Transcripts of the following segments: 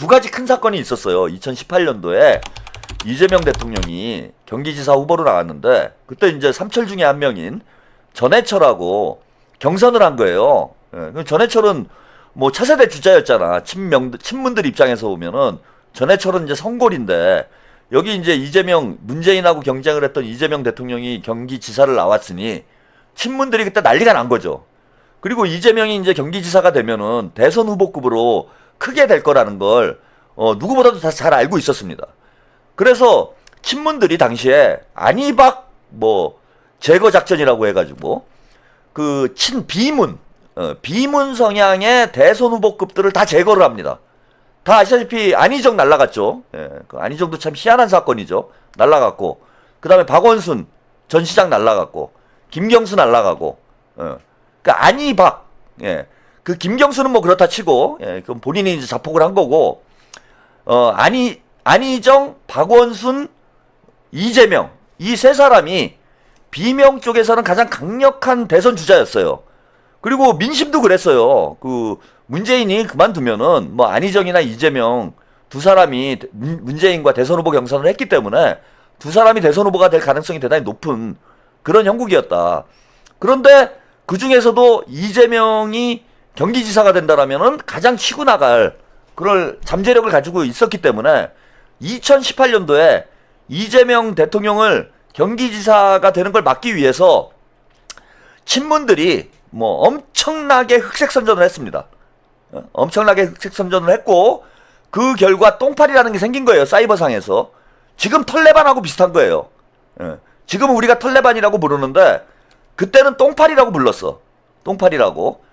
두 가지 큰 사건이 있었어요. 2018년도에 이재명 대통령이 경기지사 후보로 나왔는데 그때 이제 삼철 중에 한 명인 전해철하고 경선을 한 거예요. 예, 전해철은 뭐 차세대 주자였잖아. 친문들 입장에서 보면은 전해철은 이제 성골인데 여기 이제 이재명, 문재인하고 경쟁을 했던 이재명 대통령이 경기지사를 나왔으니 친문들이 그때 난리가 난 거죠. 그리고 이재명이 이제 경기지사가 되면은 대선 후보급으로 크게 될 거라는 걸 누구보다도 다 잘 알고 있었습니다. 그래서 친문들이 당시에 안희박 뭐 제거 작전이라고 해가지고 그 비문 성향의 대선 후보급들을 다 제거를 합니다. 다 아시다시피 안희정 날라갔죠. 예, 그 안희정도 참 희한한 사건이죠. 날라갔고 그 다음에 박원순 전 시장 날라갔고 김경수 날라가고 그 안희박 그 김경수는 뭐 그렇다 치고 그건 본인이 이제 자폭을 한 거고 안희정, 박원순, 이재명 이 세 사람이 비명 쪽에서는 가장 강력한 대선 주자였어요. 그리고 민심도 그랬어요. 그 문재인이 그만두면은 뭐 안희정이나 이재명 두 사람이 문재인과 대선 후보 경선을 했기 때문에 두 사람이 대선 후보가 될 가능성이 대단히 높은 그런 형국이었다. 그런데 그 중에서도 이재명이 경기지사가 된다라면은 가장 치고 나갈 그럴 잠재력을 가지고 있었기 때문에 2018년도에 이재명 대통령을 경기지사가 되는 걸 막기 위해서 친문들이 뭐 엄청나게 흑색 선전을 했습니다. 엄청나게 흑색 선전을 했고 그 결과 똥파리라는 게 생긴 거예요. 사이버상에서. 지금 털레반하고 비슷한 거예요. 지금은 우리가 털레반이라고 부르는데 그때는 똥파리라고 불렀어. 똥파리라고.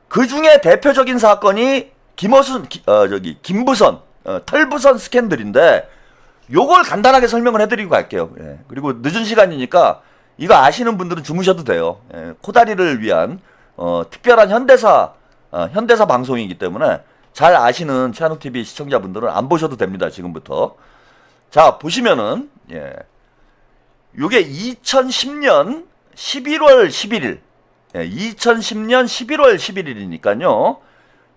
그 중에 대표적인 사건이 김부선 털부선 스캔들인데 요걸 간단하게 설명을 해드리고 갈게요. 그리고 늦은 시간이니까 이거 아시는 분들은 주무셔도 돼요. 코다리를 위한 특별한 현대사 방송이기 때문에 잘 아시는 최한욱TV 시청자분들은 안 보셔도 됩니다. 지금부터. 자, 보시면은 요게 2010년 11월 11일 2010년 11월 11일이니까요.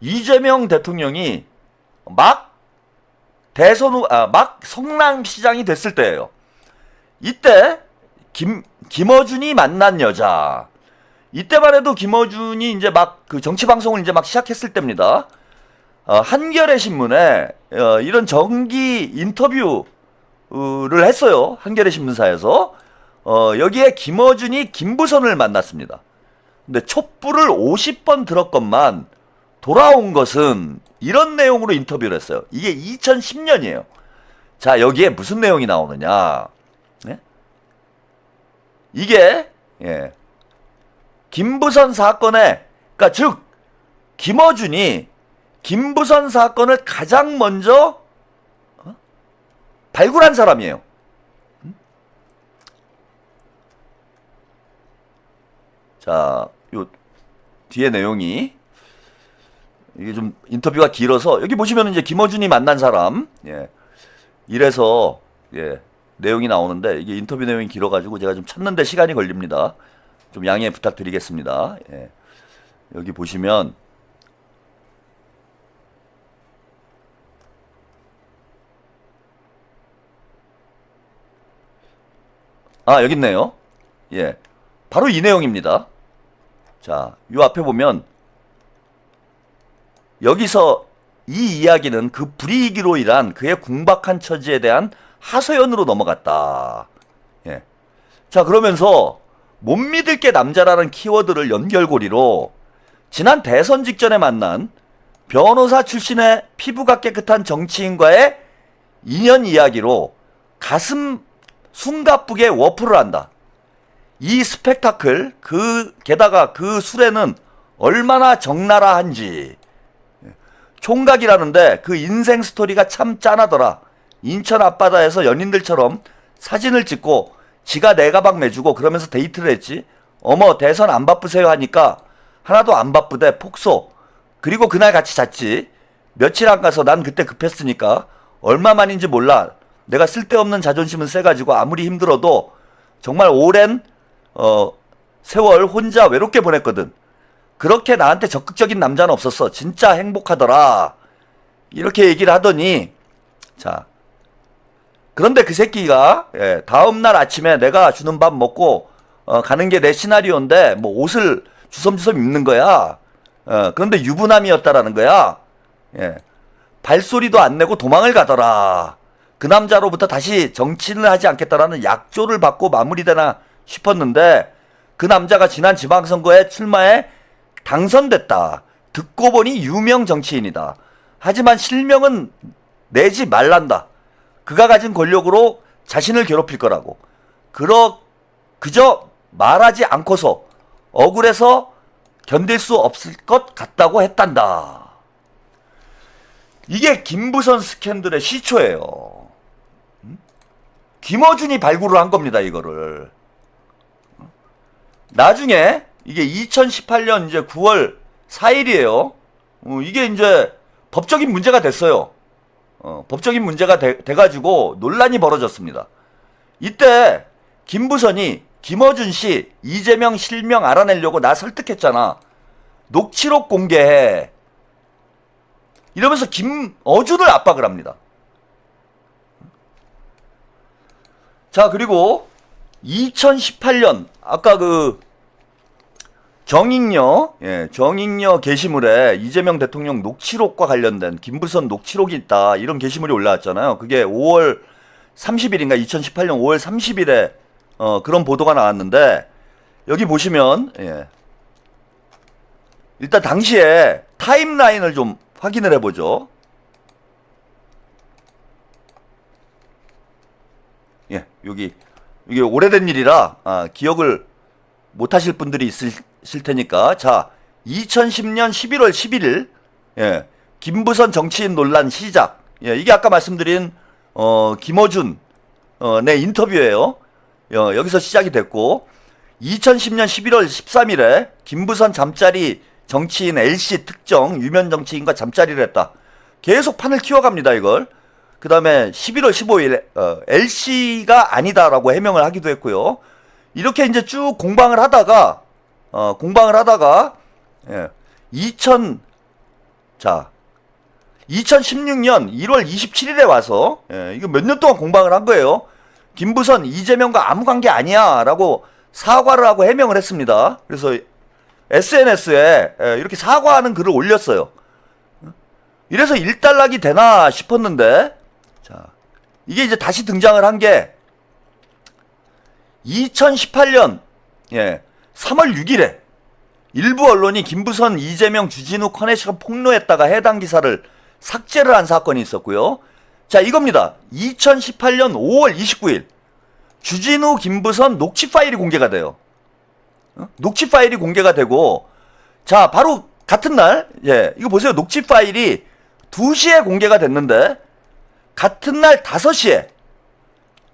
이재명 대통령이 막 성남시장이 됐을 때예요. 이때 김어준이 만난 여자. 이때만 해도 김어준이 이제 막 그 정치 방송을 이제 막 시작했을 때입니다. 한겨레 신문에 이런 정기 인터뷰를 했어요. 한겨레 신문사에서 여기에 김어준이 김부선을 만났습니다. 근데 촛불을 50번 들었건만 돌아온 것은 이런 내용으로 인터뷰를 했어요. 이게 2010년이에요. 자, 여기에 무슨 내용이 나오느냐? 이게 김부선 사건에 그러니까 즉 김어준이 김부선 사건을 가장 먼저 발굴한 사람이에요. 자, 요 뒤에 내용이 이게 좀 인터뷰가 길어서 여기 보시면 이제 김어준이 만난 사람 이래서 내용이 나오는데 이게 인터뷰 내용이 길어가지고 제가 좀 찾는데 시간이 걸립니다. 좀 양해 부탁드리겠습니다. 여기 보시면 여기 있네요. 바로 이 내용입니다. 자, 요 앞에 보면 여기서 이 이야기는 그 불이익으로 인한 그의 궁박한 처지에 대한 하소연으로 넘어갔다. 자, 그러면서 못 믿을 게 남자라는 키워드를 연결고리로 지난 대선 직전에 만난 변호사 출신의 피부가 깨끗한 정치인과의 인연 이야기로 가슴 숨가쁘게 워프를 한다. 이 스펙타클, 게다가 그 술에는 얼마나 적나라한지. 총각이라는데 그 인생 스토리가 참 짠하더라. 인천 앞바다에서 연인들처럼 사진을 찍고 지가 내 가방 내주고 그러면서 데이트를 했지. 어머, 대선 안 바쁘세요 하니까 하나도 안 바쁘대. 폭소. 그리고 그날 같이 잤지. 며칠 안 가서 난 그때 급했으니까 얼마만인지 몰라. 내가 쓸데없는 자존심은 세가지고 아무리 힘들어도 정말 오랜 세월 혼자 외롭게 보냈거든. 그렇게 나한테 적극적인 남자는 없었어. 진짜 행복하더라. 이렇게 얘기를 하더니, 자, 그런데 그 새끼가, 다음날 아침에 내가 주는 밥 먹고, 가는 게 내 시나리오인데, 뭐 옷을 주섬주섬 입는 거야. 그런데 유부남이었다라는 거야. 발소리도 안 내고 도망을 가더라. 그 남자로부터 다시 정치를 하지 않겠다라는 약조를 받고 마무리되나 싶었는데, 그 남자가 지난 지방선거에 출마해 당선됐다. 듣고 보니 유명 정치인이다. 하지만 실명은 내지 말란다. 그가 가진 권력으로 자신을 괴롭힐 거라고. 그저 말하지 않고서 억울해서 견딜 수 없을 것 같다고 했단다. 이게 김부선 스캔들의 시초예요. 김어준이 발굴을 한 겁니다, 이거를. 나중에 이게 2018년 이제 9월 4일이에요. 이게 이제 법적인 문제가 됐어요. 법적인 문제가 돼가지고 논란이 벌어졌습니다. 이때 김부선이 김어준 씨 이재명 실명 알아내려고 나 설득했잖아. 녹취록 공개해. 이러면서 김어준을 압박을 합니다. 자, 그리고 2018년 아까 그 정익녀 게시물에 이재명 대통령 녹취록과 관련된 김부선 녹취록이 있다, 이런 게시물이 올라왔잖아요. 그게 5월 30일인가 2018년 5월 30일에 그런 보도가 나왔는데, 여기 보시면 일단 당시에 타임라인을 좀 확인을 해보죠. 여기 이게 오래된 일이라 기억을 못하실 분들이 있으실 테니까, 자, 2010년 11월 11일 김부선 정치인 논란 시작. 이게 아까 말씀드린 김어준 내 인터뷰예요. 여기서 시작이 됐고, 2010년 11월 13일에 김부선 잠자리 정치인 L씨 특정 유명 정치인과 잠자리를 했다. 계속 판을 키워갑니다, 이걸. 그 다음에 11월 15일 L씨가 아니다라고 해명을 하기도 했고요. 이렇게 이제 쭉 공방을 하다가 2016년 1월 27일에 와서 이거 몇 년 동안 공방을 한 거예요. 김부선 이재명과 아무 관계 아니야 라고 사과를 하고 해명을 했습니다. 그래서 SNS에 이렇게 사과하는 글을 올렸어요. 이래서 일단락이 되나 싶었는데, 자, 이게 이제 다시 등장을 한 게 2018년 3월 6일에 일부 언론이 김부선 이재명 주진우 커넥션 폭로했다가 해당 기사를 삭제를 한 사건이 있었고요. 자, 이겁니다. 2018년 5월 29일 주진우 김부선 녹취 파일이 공개가 돼요. 녹취 파일이 공개가 되고, 자, 바로 같은 날, 이거 보세요. 녹취 파일이 2시에 공개가 됐는데, 같은 날 5시에,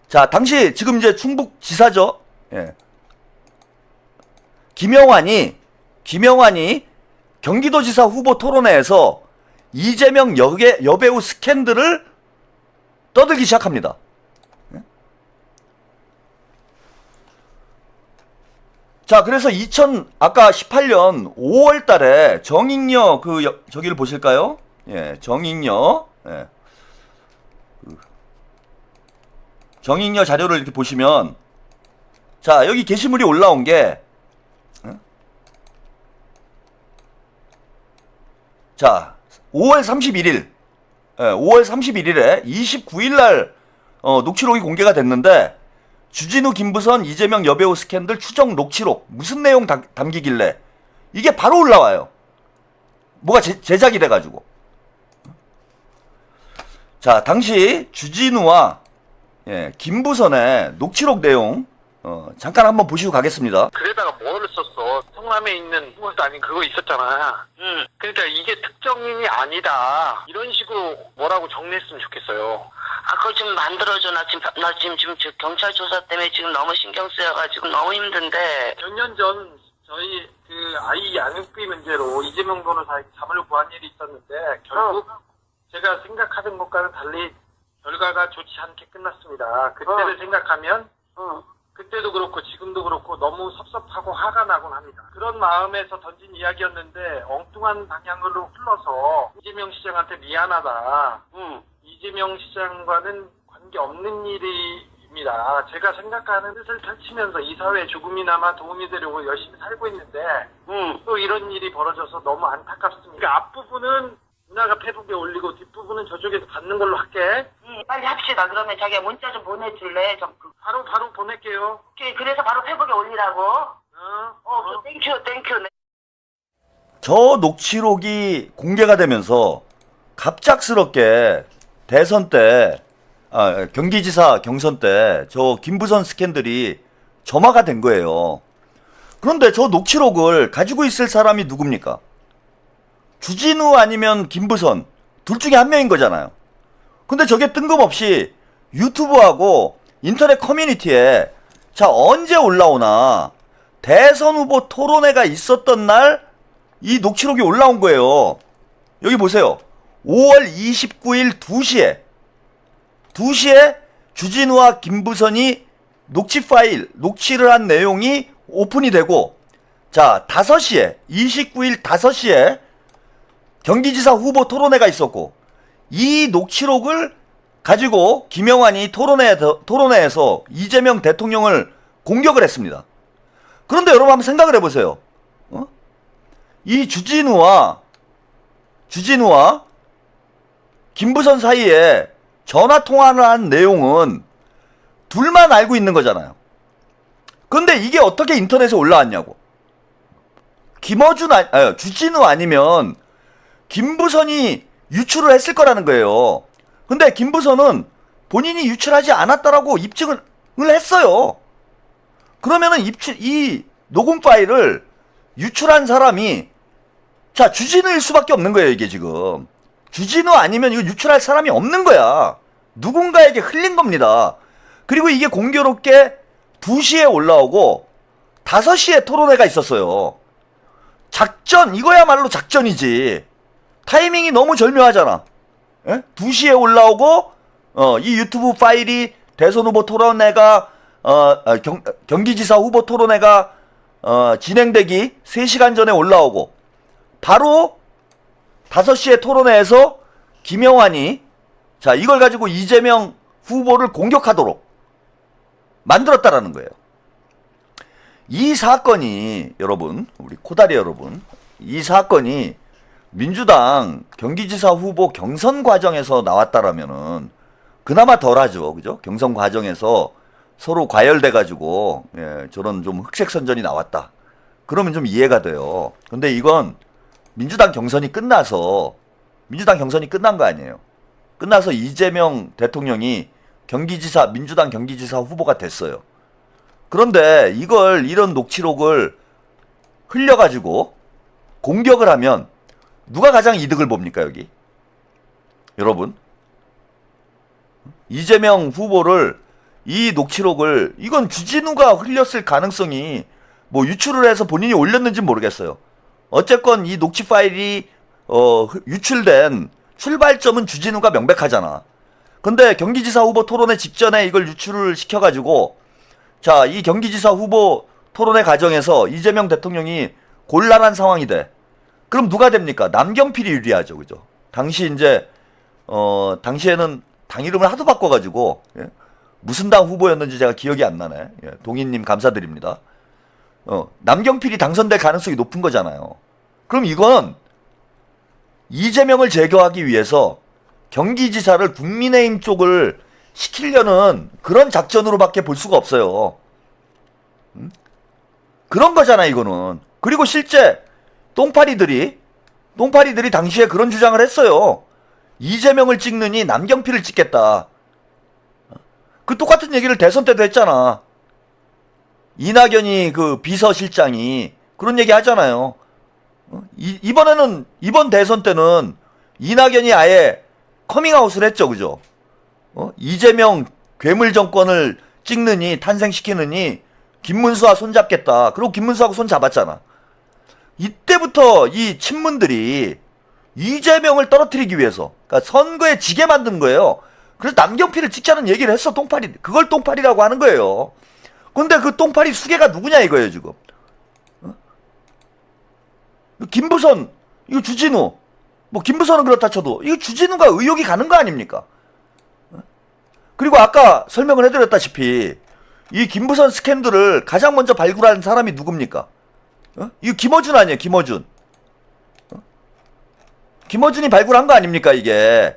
자, 당시 지금 이제 충북지사죠. 김영환이 경기도지사 후보 토론회에서 이재명 여배우 스캔들을 떠들기 시작합니다. 자, 그래서 아까 18년 5월 달에 정익녀 저기를 보실까요? 정익녀. 정익녀 자료를 이렇게 보시면, 자, 여기 게시물이 올라온 게, 자, 5월 31일에 29일 날 녹취록이 공개가 됐는데, 주진우 김부선 이재명 여배우 스캔들 추정 녹취록 무슨 내용 담기길래 이게 바로 올라와요. 뭐가 제작이 돼가지고. 자, 당시 주진우와 김부선의 녹취록 내용 잠깐 한번 보시고 가겠습니다. 그래다가 뭐를 썼어? 성남에 있는 그것도 아닌 그거 있었잖아. 그러니까 이게 특정인이 아니다, 이런 식으로 뭐라고 정리했으면 좋겠어요. 그걸 좀 만들어줘. 나 지금 저 경찰 조사 때문에 지금 너무 신경 쓰여가지고 너무 힘든데. 몇 년 전 저희 그 아이 양육비 문제로 이재명 변호사에게 자문을 구한 일이 있었는데, 결국 제가 생각하던 것과는 달리 결과가 좋지 않게 끝났습니다. 그때를 생각하면 그때도 그렇고 지금도 그렇고 너무 섭섭하고 화가 나곤 합니다. 그런 마음에서 던진 이야기였는데 엉뚱한 방향으로 흘러서 이재명 시장한테 미안하다. 이재명 시장과는 관계없는 일입니다. 제가 생각하는 뜻을 펼치면서 이 사회에 조금이나마 도움이 되려고 열심히 살고 있는데 또 이런 일이 벌어져서 너무 안타깝습니다. 그러니까 앞부분은 누나가 페북에 올리고 뒷부분은 저쪽에서 받는 걸로 할게. 빨리 합시다. 그러면 자기가 문자 좀 보내줄래? 바로 보낼게요. 오케이, 그래서 바로 페북에 올리라고. 땡큐. 저 녹취록이 공개가 되면서 갑작스럽게 대선 때, 경기지사 경선 때 저 김부선 스캔들이 점화가 된 거예요. 그런데 저 녹취록을 가지고 있을 사람이 누굽니까? 주진우 아니면 김부선 둘 중에 한 명인 거잖아요. 근데 저게 뜬금없이 유튜브하고 인터넷 커뮤니티에 자 언제 올라오나 대선 후보 토론회가 있었던 날 이 녹취록이 올라온 거예요. 여기 보세요. 5월 29일 2시에 주진우와 김부선이 녹취 파일, 녹취를 한 내용이 오픈이 되고 자 5시에 29일 5시에 경기지사 후보 토론회가 있었고 이 녹취록을 가지고 김영환이 토론회에서 이재명 대통령을 공격을 했습니다. 그런데 여러분 한번 생각을 해보세요. 이 주진우와 김부선 사이에 전화 통화를 한 내용은 둘만 알고 있는 거잖아요. 그런데 이게 어떻게 인터넷에 올라왔냐고. 주진우 아니면 김부선이 유출을 했을 거라는 거예요. 근데 김부선은 본인이 유출하지 않았다라고 입증을 했어요. 그러면은 이 녹음 파일을 유출한 사람이 자 주진우일 수밖에 없는 거예요. 이게 지금 주진우 아니면 이거 유출할 사람이 없는 거야. 누군가에게 흘린 겁니다. 그리고 이게 공교롭게 2시에 올라오고 5시에 토론회가 있었어요. 작전 이거야말로 작전이지. 타이밍이 너무 절묘하잖아. 2시에 올라오고 이 유튜브 파일이 대선 후보 토론회가 경기지사 후보 토론회가 진행되기 3시간 전에 올라오고 바로 5시에 토론회에서 김영환이 자 이걸 가지고 이재명 후보를 공격하도록 만들었다라는 거예요. 이 사건이 여러분 우리 코다리 여러분 이 사건이 민주당 경기지사 후보 경선 과정에서 나왔다라면은 그나마 덜하죠. 그죠? 경선 과정에서 서로 과열돼 가지고 저런 좀 흑색 선전이 나왔다. 그러면 좀 이해가 돼요. 근데 이건 민주당 경선이 끝난 거 아니에요. 끝나서 이재명 대통령이 민주당 경기지사 후보가 됐어요. 그런데 이런 녹취록을 흘려가지고 공격을 하면 누가 가장 이득을 봅니까, 여기? 여러분? 이재명 후보를 이 녹취록을 이건 주진우가 흘렸을 가능성이 뭐 유출을 해서 본인이 올렸는지 모르겠어요. 어쨌건 이 녹취 파일이 유출된 출발점은 주진우가 명백하잖아. 근데 경기지사 후보 토론회 직전에 이걸 유출을 시켜가지고 자, 이 경기지사 후보 토론회 과정에서 이재명 대통령이 곤란한 상황이 돼. 그럼 누가 됩니까? 남경필이 유리하죠. 그죠? 당시에는 당 이름을 하도 바꿔가지고 무슨 당 후보였는지 제가 기억이 안 나네. 동인님 감사드립니다. 남경필이 당선될 가능성이 높은 거잖아요. 그럼 이건 이재명을 제거하기 위해서 경기지사를 국민의힘 쪽을 시키려는 그런 작전으로밖에 볼 수가 없어요. 그런 거잖아 이거는. 그리고 실제 똥파리들이 당시에 그런 주장을 했어요. 이재명을 찍느니 남경필을 찍겠다. 그 똑같은 얘기를 대선 때도 했잖아. 이낙연이 그 비서실장이 그런 얘기 하잖아요. 이번 대선 때는 이낙연이 아예 커밍아웃을 했죠. 그죠? 이재명 괴물 정권을 찍느니 탄생시키느니 김문수와 손잡겠다. 그리고 김문수하고 손 잡았잖아. 이때부터 이 친문들이 이재명을 떨어뜨리기 위해서 그러니까 선거에 지게 만든 거예요. 그래서 남경필을 찍자는 얘기를 했어. 똥파리. 그걸 똥파리라고 하는 거예요. 근데 그 똥파리 수개가 누구냐 이거예요 지금. 어? 김부선, 이거 주진우, 뭐 김부선은 그렇다 쳐도 이거 주진우가 의혹이 가는 거 아닙니까? 어? 그리고 아까 설명을 해드렸다시피 이 김부선 스캔들을 가장 먼저 발굴한 사람이 누굽니까? 어? 이거 김어준 아니에요, 김어준. 어? 김어준이 발굴한 거 아닙니까 이게?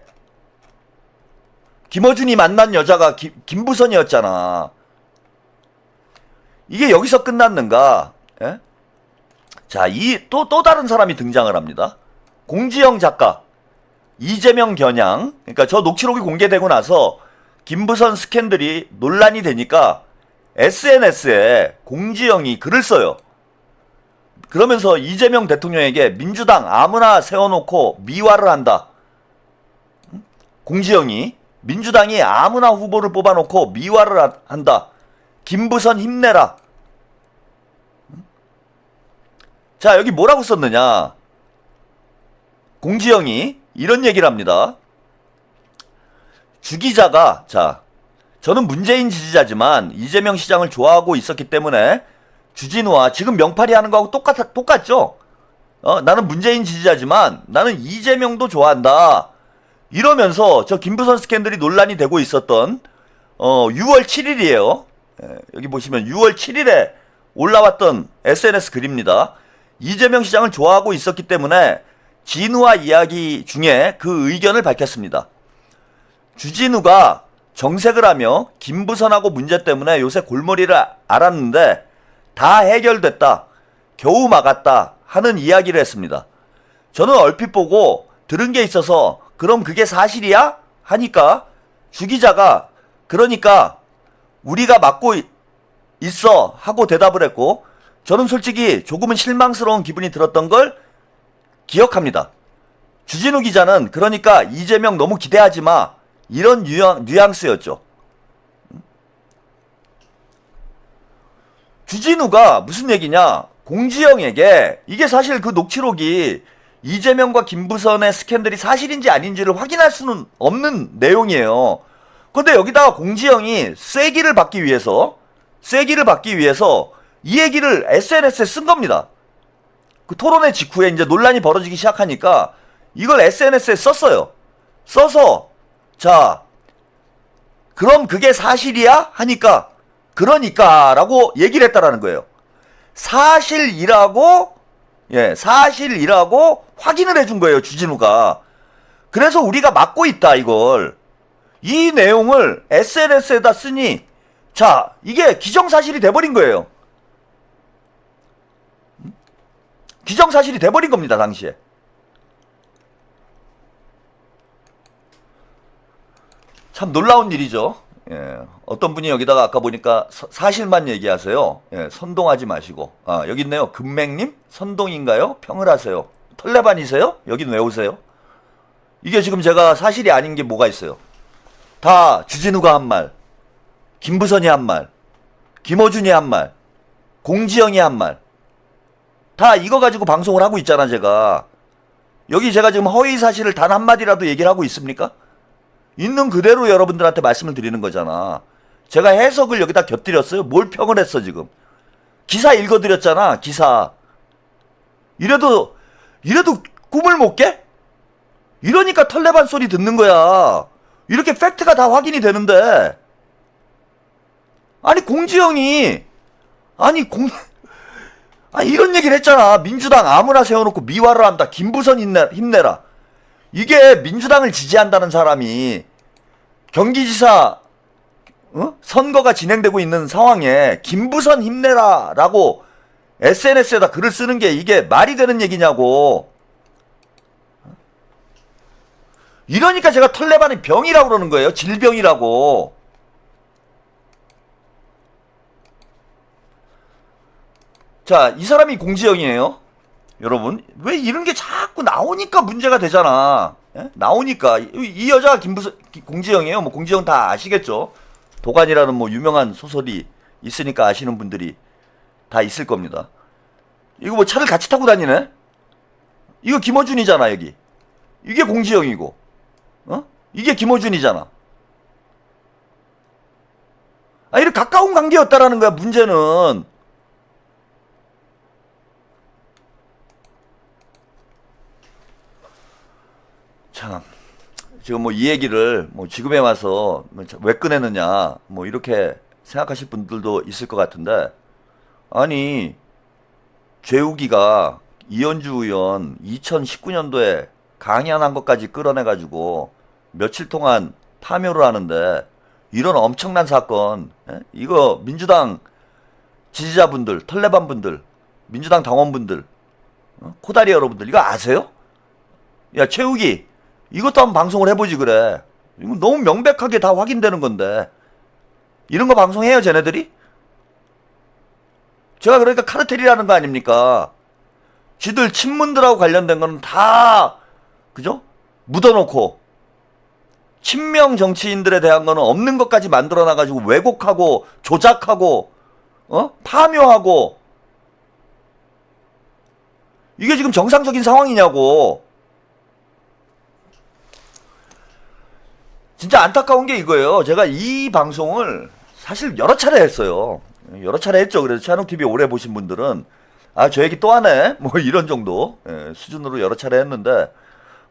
김어준이 만난 여자가 김부선이었잖아. 이게 여기서 끝났는가? 예? 자, 또 다른 사람이 등장을 합니다. 공지영 작가, 이재명 겨냥. 그러니까 저 녹취록이 공개되고 나서 김부선 스캔들이 논란이 되니까 SNS에 공지영이 글을 써요. 그러면서 이재명 대통령에게 민주당 아무나 세워놓고 미화를 한다. 공지영이 민주당이 아무나 후보를 뽑아놓고 미화를 한다. 김부선 힘내라. 자, 여기 뭐라고 썼느냐. 공지영이 이런 얘기를 합니다. 주 기자가, 자, 저는 문재인 지지자지만 이재명 시장을 좋아하고 있었기 때문에 주진우와 지금 명팔이 하는 거하고 똑같죠? 나는 문재인 지지자지만 나는 이재명도 좋아한다. 이러면서 저 김부선 스캔들이 논란이 되고 있었던 6월 7일이에요. 여기 보시면 6월 7일에 올라왔던 SNS 글입니다. 이재명 시장을 좋아하고 있었기 때문에 진우와 이야기 중에 그 의견을 밝혔습니다. 주진우가 정색을 하며 김부선하고 문제 때문에 요새 골머리를 앓았는데 다 해결됐다. 겨우 막았다. 하는 이야기를 했습니다. 저는 얼핏 보고 들은 게 있어서 그럼 그게 사실이야? 하니까 주 기자가 그러니까 우리가 막고 있어 하고 대답을 했고 저는 솔직히 조금은 실망스러운 기분이 들었던 걸 기억합니다. 주진우 기자는 그러니까 이재명 너무 기대하지 마. 이런 뉘앙스였죠. 주진우가 무슨 얘기냐? 공지영에게 이게 사실 그 녹취록이 이재명과 김부선의 스캔들이 사실인지 아닌지를 확인할 수는 없는 내용이에요. 근데 여기다가 공지영이 쐐기를 받기 위해서 이 얘기를 SNS에 쓴 겁니다. 그 토론회 직후에 이제 논란이 벌어지기 시작하니까 이걸 SNS에 썼어요. 써서 자, 그럼 그게 사실이야? 하니까 그러니까 라고 얘기를 했다라는 거예요. 사실이라고 확인을 해준 거예요, 주진우가. 그래서 우리가 막고 있다, 이걸. 이 내용을 SNS에다 쓰니, 자, 이게 기정사실이 돼버린 거예요. 기정사실이 돼버린 겁니다, 당시에. 참 놀라운 일이죠. 예, 어떤 분이 여기다가 아까 보니까 사실만 얘기하세요. 예, 선동하지 마시고. 아, 여기 있네요. 금맹님? 선동인가요? 평을 하세요. 털레반이세요? 여긴 왜 오세요? 이게 지금 제가 사실이 아닌 게 뭐가 있어요? 다 주진우가 한 말, 김부선이 한 말, 김어준이 한 말, 공지영이 한 말. 다 이거 가지고 방송을 하고 있잖아, 제가. 여기 제가 지금 허위 사실을 단 한마디라도 얘기를 하고 있습니까? 있는 그대로 여러분들한테 말씀을 드리는 거잖아. 제가 해석을 여기다 곁들였어요. 뭘 평을 했어 지금. 기사 읽어드렸잖아. 기사. 이래도 꿈을 못 깨? 이러니까 털레반 소리 듣는 거야. 이렇게 팩트가 다 확인이 되는데. 아니 공지영이 이런 얘기를 했잖아. 민주당 아무나 세워놓고 미화를 한다. 김부선 힘내라. 이게 민주당을 지지한다는 사람이 경기지사 선거가 진행되고 있는 상황에 김부선 힘내라 라고 SNS에다 글을 쓰는 게 이게 말이 되는 얘기냐고. 이러니까 제가 털레반이 병이라고 그러는 거예요. 질병이라고. 자, 이 사람이 공지영이에요. 여러분, 왜 이런 게 자꾸 나오니까 문제가 되잖아. 예? 나오니까. 이 여자가 공지영이에요. 뭐 공지영 다 아시겠죠? 도관이라는 뭐 유명한 소설이 있으니까 아시는 분들이 다 있을 겁니다. 이거 뭐 차를 같이 타고 다니네? 이거 김어준이잖아, 여기. 이게 공지영이고. 이게 김어준이잖아. 아, 이렇게 가까운 관계였다라는 거야, 문제는. 참, 지금 뭐 이 얘기를 뭐 지금에 와서 왜 꺼내느냐, 뭐 이렇게 생각하실 분들도 있을 것 같은데, 아니, 죄우기가 이현주 의원 2019년도에 강연한 것까지 끌어내가지고 며칠 동안 파묘를 하는데, 이런 엄청난 사건, 이거 민주당 지지자분들, 털레반 분들, 민주당 당원분들, 코다리 여러분들 이거 아세요? 야, 최욱이 이것도 한번 방송을 해보지 그래. 이거 너무 명백하게 다 확인되는 건데 이런 거 방송해요 쟤네들이? 제가 그러니까 카르텔이라는 거 아닙니까? 지들 친문들하고 관련된 거는 다 그죠? 묻어놓고 친명 정치인들에 대한 거는 없는 것까지 만들어놔가지고 왜곡하고 조작하고 파묘하고 이게 지금 정상적인 상황이냐고. 진짜 안타까운 게 이거예요. 제가 이 방송을 사실 여러 차례 했어요. 여러 차례 했죠. 그래서 찬욱TV 오래 보신 분들은 아, 저 얘기 또 하네 뭐 이런 정도 수준으로 여러 차례 했는데,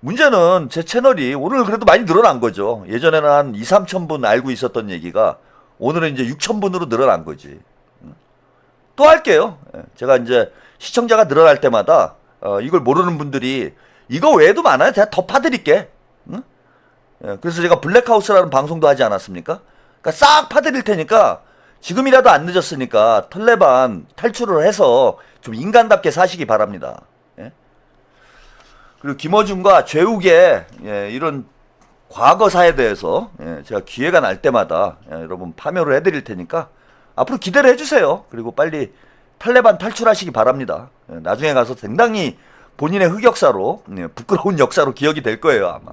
문제는 제 채널이 오늘 그래도 많이 늘어난 거죠. 예전에는 한 2, 3천 분 알고 있었던 얘기가 오늘은 이제 6천 분으로 늘어난 거지. 또 할게요. 제가 이제 시청자가 늘어날 때마다 이걸 모르는 분들이 이거 외에도 많아요. 제가 더 파드릴게. 응? 그래서 제가 블랙하우스라는 방송도 하지 않았습니까? 그러니까 싹 파드릴 테니까 지금이라도 안 늦었으니까 털레반 탈출을 해서 좀 인간답게 사시기 바랍니다. 그리고 김어준과 죄욱의 이런 과거사에 대해서 제가 기회가 날 때마다 여러분 파묘를 해드릴 테니까 앞으로 기대를 해주세요. 그리고 빨리 탈레반 탈출하시기 바랍니다. 나중에 가서 상당히 본인의 흑역사로 부끄러운 역사로 기억이 될 거예요 아마.